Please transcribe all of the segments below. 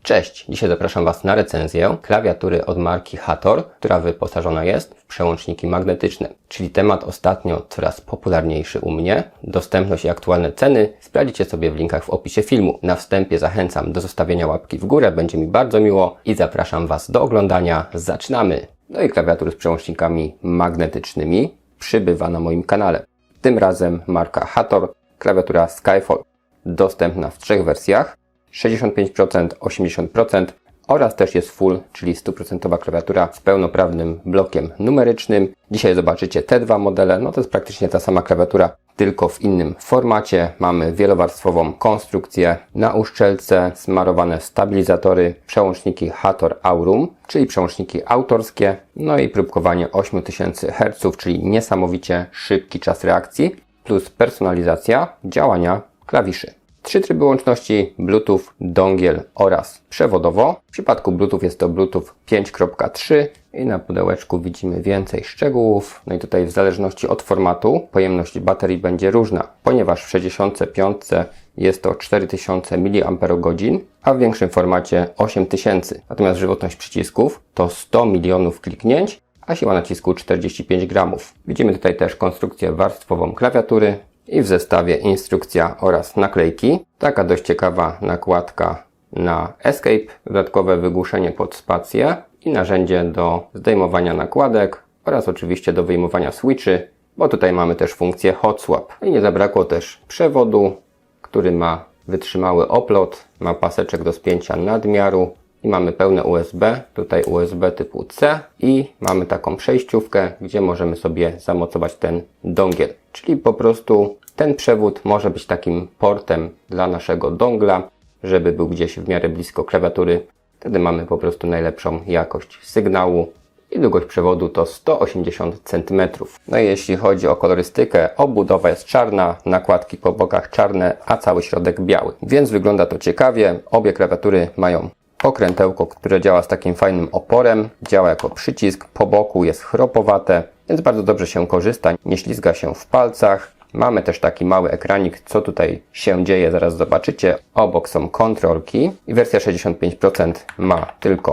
Cześć! Dzisiaj zapraszam Was na recenzję klawiatury od marki Hator, która wyposażona jest w przełączniki magnetyczne, czyli temat ostatnio coraz popularniejszy u mnie. Dostępność i aktualne ceny sprawdzicie sobie w linkach w opisie filmu. Na wstępie zachęcam do zostawienia łapki w górę, będzie mi bardzo miło i zapraszam Was do oglądania. Zaczynamy! No i klawiatury z przełącznikami magnetycznymi przybywa na moim kanale. Tym razem marka Hator, klawiatura Skyfall, dostępna w trzech wersjach. 65%, 80% oraz też jest full, czyli 100% klawiatura z pełnoprawnym blokiem numerycznym. Dzisiaj zobaczycie te dwa modele, no to jest praktycznie ta sama klawiatura, tylko w innym formacie. Mamy wielowarstwową konstrukcję, na uszczelce smarowane stabilizatory, przełączniki Hator Aurum, czyli przełączniki autorskie, no i próbkowanie 8000 Hz, czyli niesamowicie szybki czas reakcji, plus personalizacja działania klawiszy. Trzy tryby łączności: Bluetooth, dongiel oraz przewodowo. W przypadku Bluetooth jest to Bluetooth 5.3 i na pudełeczku widzimy więcej szczegółów. No i tutaj w zależności od formatu pojemność baterii będzie różna, ponieważ w 65 jest to 4000 mAh, a w większym formacie 8000. Natomiast żywotność przycisków to 100 milionów kliknięć, a siła nacisku 45 gramów. Widzimy tutaj też konstrukcję warstwową klawiatury. I w zestawie instrukcja oraz naklejki. Taka dość ciekawa nakładka na Escape, dodatkowe wygłuszenie pod spację i narzędzie do zdejmowania nakładek oraz oczywiście do wyjmowania switchy, bo tutaj mamy też funkcję Hot Swap. I nie zabrakło też przewodu, który ma wytrzymały oplot, ma paseczek do spięcia nadmiaru i mamy pełne USB, tutaj USB typu C i mamy taką przejściówkę, gdzie możemy sobie zamocować ten dongiel. Czyli po prostu ten przewód może być takim portem dla naszego dongla, żeby był gdzieś w miarę blisko klawiatury. Wtedy mamy po prostu najlepszą jakość sygnału i długość przewodu to 180 cm. No i jeśli chodzi o kolorystykę, obudowa jest czarna, nakładki po bokach czarne, a cały środek biały. Więc wygląda to ciekawie. Obie klawiatury mają pokrętełko, które działa z takim fajnym oporem, działa jako przycisk, po boku jest chropowate, więc bardzo dobrze się korzysta, nie ślizga się w palcach. Mamy też taki mały ekranik, co tutaj się dzieje, zaraz zobaczycie. Obok są kontrolki i wersja 65% ma tylko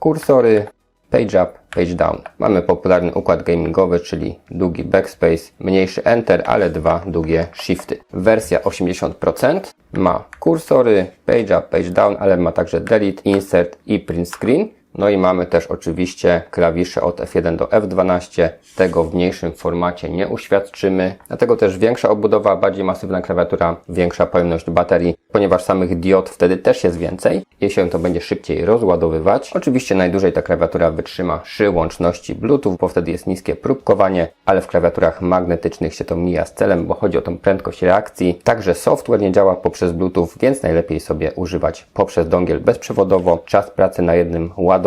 kursory, page up, page down. Mamy popularny układ gamingowy, czyli długi backspace, mniejszy enter, ale dwa długie shifty. Wersja 80% ma kursory, page up, page down, ale ma także delete, insert i print screen. No i mamy też oczywiście klawisze od F1 do F12. Tego w mniejszym formacie nie uświadczymy. Dlatego też większa obudowa, bardziej masywna klawiatura, większa pojemność baterii, ponieważ samych diod wtedy też jest więcej i się to będzie szybciej rozładowywać. Oczywiście najdłużej ta klawiatura wytrzyma przy łączności Bluetooth, bo wtedy jest niskie próbkowanie, ale w klawiaturach magnetycznych się to mija z celem, bo chodzi o tą prędkość reakcji. Także software nie działa poprzez Bluetooth, więc najlepiej sobie używać poprzez dongiel bezprzewodowo. Czas pracy na jednym ładowaniu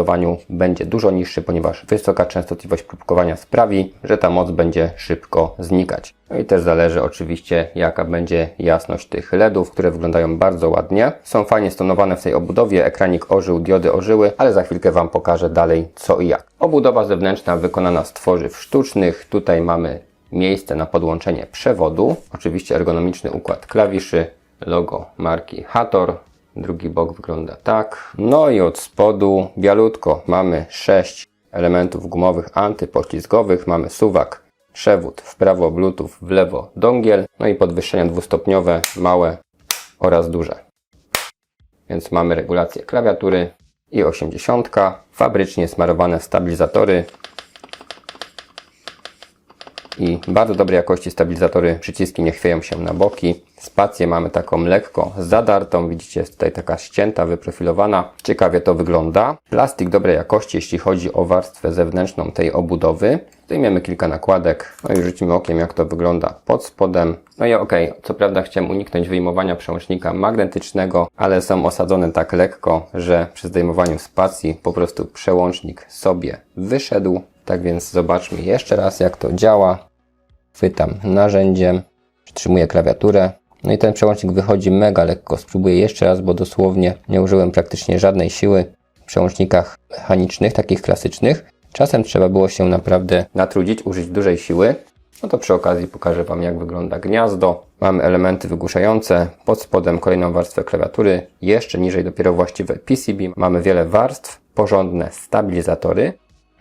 będzie dużo niższy, ponieważ wysoka częstotliwość próbkowania sprawi, że ta moc będzie szybko znikać. No i też zależy oczywiście, jaka będzie jasność tych LEDów, które wyglądają bardzo ładnie. Są fajnie stonowane w tej obudowie, ekranik ożył, diody ożyły, ale za chwilkę Wam pokażę dalej co i jak. Obudowa zewnętrzna wykonana z tworzyw sztucznych. Tutaj mamy miejsce na podłączenie przewodu, oczywiście ergonomiczny układ klawiszy, logo marki Hator. Drugi bok wygląda tak. No i od spodu bialutko mamy 6 elementów gumowych antypoślizgowych. Mamy suwak, przewód w prawo Bluetooth, w lewo dongiel. No i podwyższenia dwustopniowe, małe oraz duże. Więc mamy regulację klawiatury i 80. Fabrycznie smarowane stabilizatory. I bardzo dobrej jakości stabilizatory, przyciski nie chwieją się na boki. Spację mamy taką lekko zadartą, widzicie, jest tutaj taka ścięta, wyprofilowana. Ciekawie to wygląda. Plastik dobrej jakości, jeśli chodzi o warstwę zewnętrzną tej obudowy. Zdejmiemy kilka nakładek, no i rzucimy okiem, jak to wygląda pod spodem. No i okej, co prawda chciałem uniknąć wyjmowania przełącznika magnetycznego, ale są osadzone tak lekko, że przy zdejmowaniu spacji po prostu przełącznik sobie wyszedł. Tak więc zobaczmy jeszcze raz, jak to działa. Chwytam narzędziem, przytrzymuję klawiaturę. No i ten przełącznik wychodzi mega lekko. Spróbuję jeszcze raz, bo dosłownie nie użyłem praktycznie żadnej siły w przełącznikach mechanicznych, takich klasycznych. Czasem trzeba było się naprawdę natrudzić, użyć dużej siły. No to przy okazji pokażę Wam, jak wygląda gniazdo. Mamy elementy wygłuszające, pod spodem kolejną warstwę klawiatury, jeszcze niżej dopiero właściwe PCB. Mamy wiele warstw, porządne stabilizatory,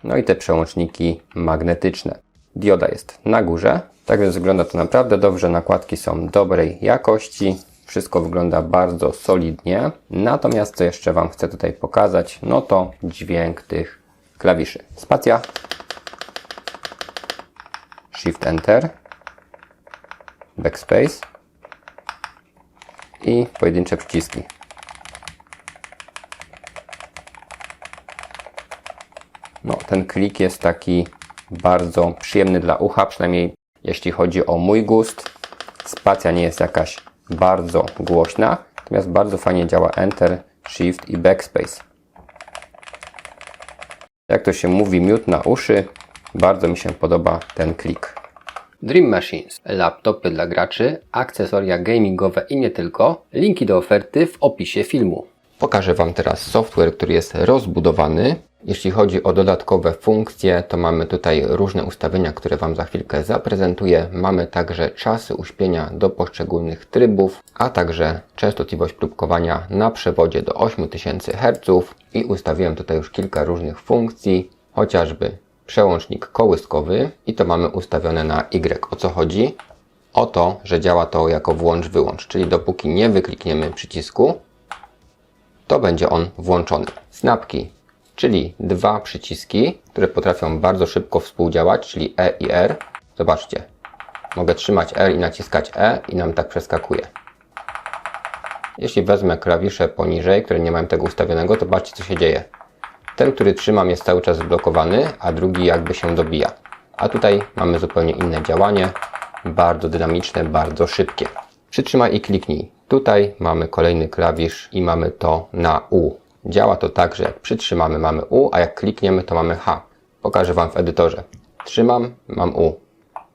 no i te przełączniki magnetyczne. Dioda jest na górze, tak więc wygląda to naprawdę dobrze, nakładki są dobrej jakości. Wszystko wygląda bardzo solidnie. Natomiast co jeszcze Wam chcę tutaj pokazać, no to dźwięk tych klawiszy. Spacja, Shift Enter, Backspace i pojedyncze przyciski. No, ten klik jest taki bardzo przyjemny dla ucha, przynajmniej jeśli chodzi o mój gust. Spacja nie jest jakaś bardzo głośna, natomiast bardzo fajnie działa Enter, Shift i Backspace. Jak to się mówi, miód na uszy. Bardzo mi się podoba ten klik. Dream Machines. Laptopy dla graczy, akcesoria gamingowe i nie tylko. Linki do oferty w opisie filmu. Pokażę Wam teraz software, który jest rozbudowany. Jeśli chodzi o dodatkowe funkcje, to mamy tutaj różne ustawienia, które Wam za chwilkę zaprezentuję. Mamy także czasy uśpienia do poszczególnych trybów, a także częstotliwość próbkowania na przewodzie do 8000 Hz. I ustawiłem tutaj już kilka różnych funkcji, chociażby przełącznik kołyskowy i to mamy ustawione na Y. O co chodzi? O to, że działa to jako włącz-wyłącz, czyli dopóki nie wyklikniemy przycisku, to będzie on włączony. Snapki, czyli dwa przyciski, które potrafią bardzo szybko współdziałać, czyli E i R. Zobaczcie, mogę trzymać R i naciskać E i nam tak przeskakuje. Jeśli wezmę klawisze poniżej, które nie mają tego ustawionego, to zobaczcie, co się dzieje. Ten, który trzymam, jest cały czas zblokowany, a drugi jakby się dobija. A tutaj mamy zupełnie inne działanie, bardzo dynamiczne, bardzo szybkie. Przytrzymaj i kliknij. Tutaj mamy kolejny klawisz i mamy to na U. Działa to tak, że jak przytrzymamy, mamy U, a jak klikniemy, to mamy H. Pokażę Wam w edytorze. Trzymam, mam U.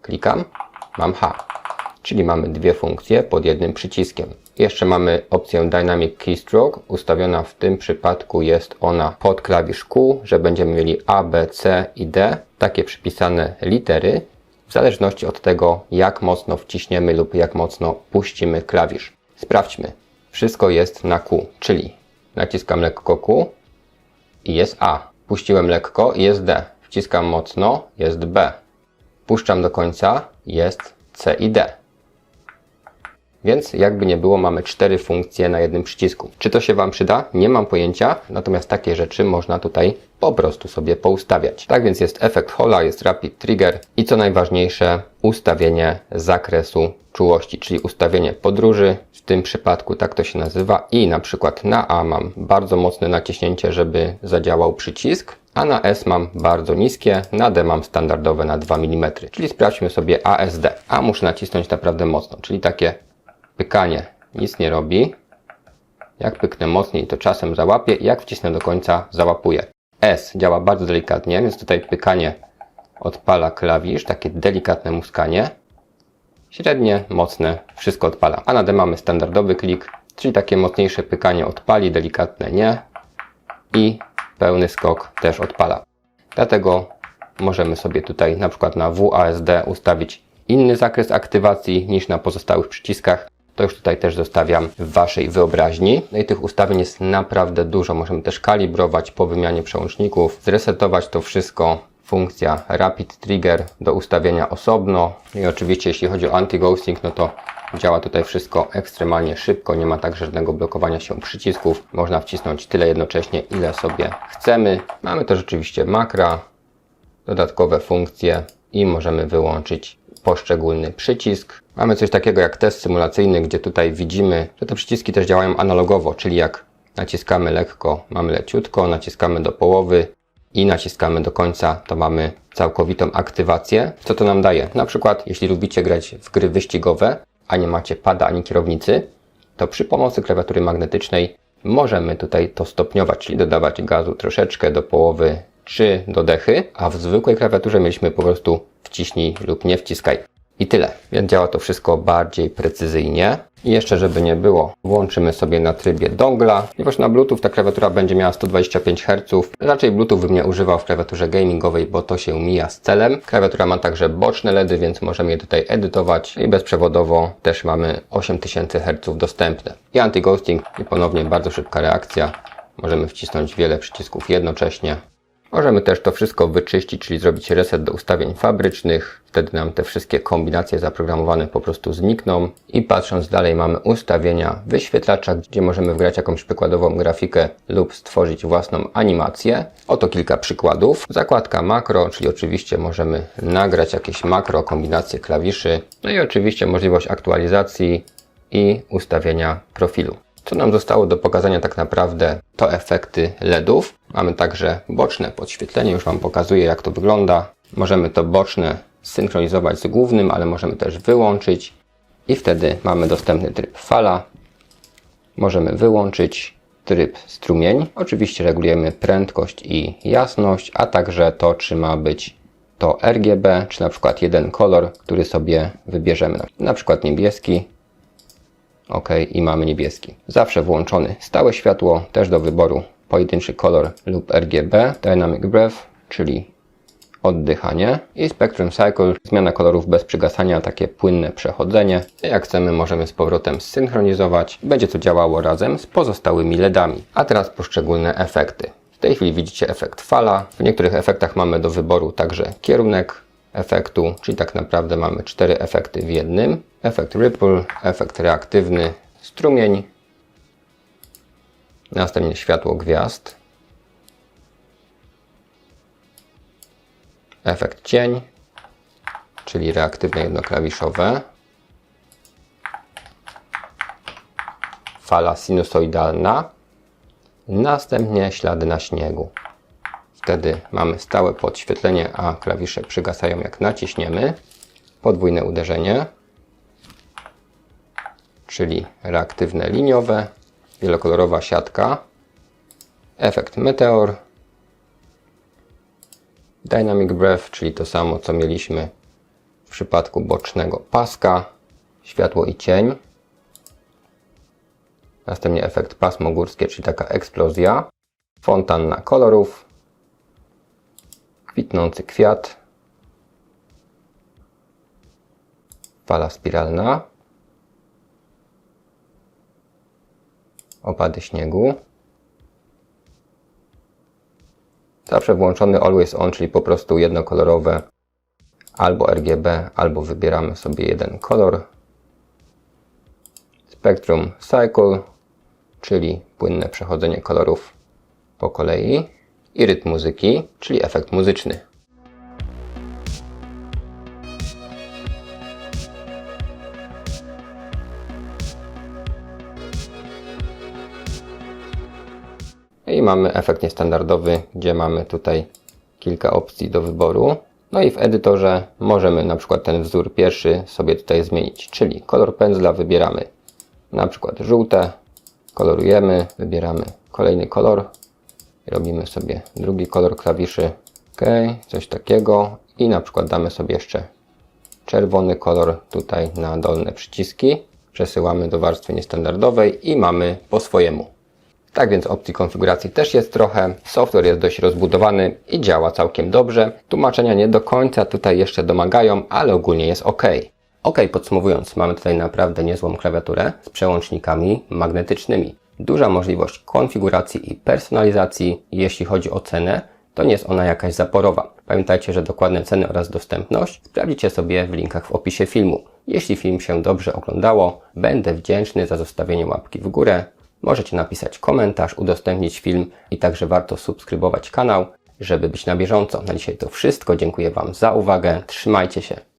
Klikam, mam H. Czyli mamy dwie funkcje pod jednym przyciskiem. Jeszcze mamy opcję Dynamic Keystroke. Ustawiona w tym przypadku jest ona pod klawisz Q, że będziemy mieli A, B, C i D. Takie przypisane litery, w zależności od tego, jak mocno wciśniemy lub jak mocno puścimy klawisz. Sprawdźmy. Wszystko jest na Q, czyli naciskam lekko Q i jest A. Puściłem lekko i jest D. Wciskam mocno, jest B. Puszczam do końca, jest C i D. Więc jakby nie było, mamy 4 funkcje na jednym przycisku. Czy to się Wam przyda? Nie mam pojęcia, natomiast takie rzeczy można tutaj po prostu sobie poustawiać. Tak więc jest efekt Hola, jest Rapid Trigger i co najważniejsze, ustawienie zakresu czułości, czyli ustawienie podróży. W tym przypadku tak to się nazywa i na przykład na A mam bardzo mocne naciśnięcie, żeby zadziałał przycisk, a na S mam bardzo niskie, na D mam standardowe na 2 mm. Czyli sprawdźmy sobie ASD. A muszę nacisnąć naprawdę mocno, czyli takie pykanie nic nie robi. Jak pyknę mocniej, to czasem załapie i jak wcisnę do końca, załapuje. S działa bardzo delikatnie, więc tutaj pykanie odpala klawisz, takie delikatne muskanie. Średnie, mocne, wszystko odpala. A na D mamy standardowy klik, czyli takie mocniejsze pykanie odpali, delikatne nie. I pełny skok też odpala. Dlatego możemy sobie tutaj na przykład na WASD ustawić inny zakres aktywacji niż na pozostałych przyciskach. To już tutaj też zostawiam w Waszej wyobraźni. No i tych ustawień jest naprawdę dużo. Możemy też kalibrować po wymianie przełączników, zresetować to wszystko. Funkcja Rapid Trigger do ustawienia osobno. I oczywiście jeśli chodzi o anti-ghosting, no to działa tutaj wszystko ekstremalnie szybko. Nie ma tak żadnego blokowania się przycisków. Można wcisnąć tyle jednocześnie, ile sobie chcemy. Mamy też oczywiście makra, dodatkowe funkcje i możemy wyłączyć poszczególny przycisk. Mamy coś takiego jak test symulacyjny, gdzie tutaj widzimy, że te przyciski też działają analogowo, czyli jak naciskamy lekko, mamy leciutko, naciskamy do połowy i naciskamy do końca, to mamy całkowitą aktywację. Co to nam daje? Na przykład, jeśli lubicie grać w gry wyścigowe, a nie macie pada ani kierownicy, to przy pomocy klawiatury magnetycznej możemy tutaj to stopniować, czyli dodawać gazu troszeczkę do połowy czy do dechy, a w zwykłej klawiaturze mieliśmy po prostu wciśnij lub nie wciskaj. I tyle, więc działa to wszystko bardziej precyzyjnie. I jeszcze, żeby nie było, włączymy sobie na trybie dongla, ponieważ na Bluetooth ta klawiatura będzie miała 125 Hz. Raczej Bluetooth bym nie używał w klawiaturze gamingowej, bo to się mija z celem. Klawiatura ma także boczne LEDy, więc możemy je tutaj edytować i bezprzewodowo też mamy 8000 Hz dostępne. I anti-ghosting i ponownie bardzo szybka reakcja. Możemy wcisnąć wiele przycisków jednocześnie. Możemy też to wszystko wyczyścić, czyli zrobić reset do ustawień fabrycznych. Wtedy nam te wszystkie kombinacje zaprogramowane po prostu znikną. I patrząc dalej mamy ustawienia wyświetlacza, gdzie możemy wgrać jakąś przykładową grafikę lub stworzyć własną animację. Oto kilka przykładów. Zakładka makro, czyli oczywiście możemy nagrać jakieś makro, kombinacje klawiszy. No i oczywiście możliwość aktualizacji i ustawienia profilu. Co nam zostało do pokazania tak naprawdę to efekty LEDów. Mamy także boczne podświetlenie, już Wam pokazuję jak to wygląda. Możemy to boczne synchronizować z głównym, ale możemy też wyłączyć i wtedy mamy dostępny tryb fala. Możemy wyłączyć tryb strumień. Oczywiście regulujemy prędkość i jasność, a także to, czy ma być to RGB, czy na przykład jeden kolor, który sobie wybierzemy. Na przykład niebieski. OK, i mamy niebieski. Zawsze włączony stałe światło, też do wyboru pojedynczy kolor lub RGB. Dynamic Breath, czyli oddychanie. I Spectrum Cycle, zmiana kolorów bez przygasania, takie płynne przechodzenie. Jak chcemy, możemy z powrotem zsynchronizować. Będzie to działało razem z pozostałymi LEDami. A teraz poszczególne efekty. W tej chwili widzicie efekt fala. W niektórych efektach mamy do wyboru także kierunek efektu, czyli tak naprawdę mamy 4 efekty w jednym. Efekt Ripple, efekt reaktywny, strumień, następnie światło gwiazd, efekt cień, czyli reaktywne jednoklawiszowe, fala sinusoidalna, następnie ślady na śniegu. Wtedy mamy stałe podświetlenie, a klawisze przygasają jak naciśniemy. Podwójne uderzenie, czyli reaktywne liniowe, wielokolorowa siatka, efekt meteor, dynamic breath, czyli to samo co mieliśmy w przypadku bocznego paska, światło i cień, następnie efekt pasmo górskie, czyli taka eksplozja, fontanna kolorów, kwitnący kwiat, fala spiralna, opady śniegu. Zawsze włączony Always On, czyli po prostu jednokolorowe, albo RGB, albo wybieramy sobie jeden kolor. Spectrum Cycle, czyli płynne przechodzenie kolorów po kolei. I rytm muzyki, czyli efekt muzyczny. I mamy efekt niestandardowy, gdzie mamy tutaj kilka opcji do wyboru. No i w edytorze możemy na przykład ten wzór pierwszy sobie tutaj zmienić, czyli kolor pędzla wybieramy na przykład żółte, kolorujemy, wybieramy kolejny kolor. Robimy sobie drugi kolor klawiszy, OK, coś takiego i na przykład damy sobie jeszcze czerwony kolor tutaj na dolne przyciski. Przesyłamy do warstwy niestandardowej i mamy po swojemu. Tak więc opcji konfiguracji też jest trochę, software jest dość rozbudowany i działa całkiem dobrze. Tłumaczenia nie do końca tutaj jeszcze domagają, ale ogólnie jest OK. OK, podsumowując, mamy tutaj naprawdę niezłą klawiaturę z przełącznikami magnetycznymi. Duża możliwość konfiguracji i personalizacji. Jeśli chodzi o cenę, to nie jest ona jakaś zaporowa. Pamiętajcie, że dokładne ceny oraz dostępność sprawdzicie sobie w linkach w opisie filmu. Jeśli film się dobrze oglądało, będę wdzięczny za zostawienie łapki w górę. Możecie napisać komentarz, udostępnić film i także warto subskrybować kanał, żeby być na bieżąco. Na dzisiaj to wszystko. Dziękuję Wam za uwagę. Trzymajcie się.